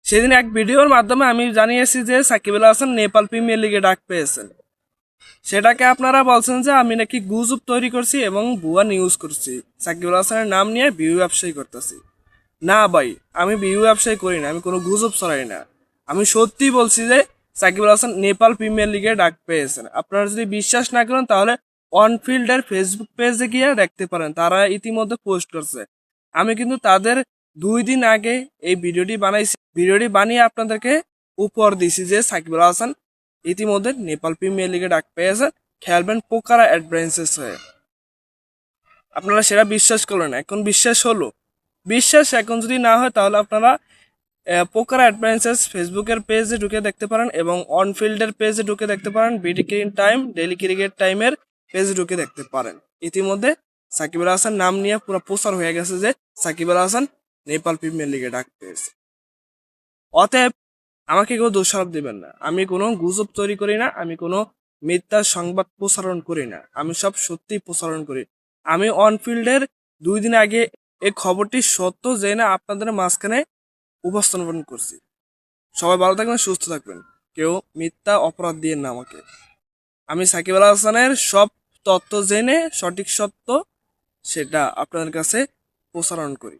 সেদিন এক ভিডিওর মাধ্যমে আমি জানিয়েছি যে সাকিব আল হাসান নেপাল প্রিমিয়ার লিগে ডাক পেয়েছেন। সেটাকে আপনারা বলছেন যে আমি নাকি গুজব তৈরি করছি এবং ভুয়া নিউজ করছি, সাকিব আল হাসানের নাম নিয়ে বিহু ব্যবসায়ী করতেছি। না ভাই, আমি বিহু ব্যবসায়ী করি না, আমি কোনো গুজব ছড়াই না। আমি সত্যি বলছি যে সাকিব আল হাসান নেপাল প্রিমিয়ার লিগে ডাক পেয়েছেন। আপনারা যদি বিশ্বাস না করেন তাহলে অনফিল্ডের ফেসবুক পেজে গিয়ে দেখতে পারেন, তারা ইতিমধ্যে পোস্ট করছে। আমি কিন্তু তাদের 2 দিন আগে এই ভিডিওটি বানাইছি, ভিডিওটি বানিয়ে আপনাদেরকে উপহার দিয়েছি যে সাকিব আল হাসান ইতিমধ্যে নেপাল প্রিমিয়ার লিগে ডাক পেয়েছে, খেলবেন পোকারা অ্যাডভেঞ্চার্স হয়ে। আপনারা সেটা বিশ্বাস করলেন, এখন বিশ্বাস হলো। বিশ্বাস এখন যদি না হয় তাহলে আপনারা পোকার অ্যাডভেঞ্চার্স ফেসবুকের পেজে ঢুকে দেখতে পারেন এবং অনফিল্ডের পেজে ঢুকে দেখতে পারেন, BD cricket time, daily cricket টাইমের পেজে ঢুকে দেখতে পারেন। ইতিমধ্যে সাকিব আল হাসান নাম নিয়ে পুরো প্রচার হয়ে গেছে যে সাকিব আল হাসান নেপাল প্রিমিয়ার লিগে ডাক পেয়েছে। অতএব আমাকে কেউ দোষারোপ দিবেন না, আমি কোনো গুজব তৈরি করি না, আমি কোনো মিথ্যা সংবাদ প্রসারণ করি না, আমি সব সত্যি প্রসারণ করি। আমি অনফিল্ডের 2 দিন আগে এই খবরটি সত্য জেনে আপনাদের মাঝখানে উপস্থাপন করছি। সবাই ভালো থাকবেন, সুস্থ থাকবেন, কেউ মিথ্যা অপরাধ দিয়ে না আমাকে। আমি সাকিব আল হাসানের সব তথ্য জেনে সঠিক সত্য সেটা আপনাদের কাছে প্রসারণ করি।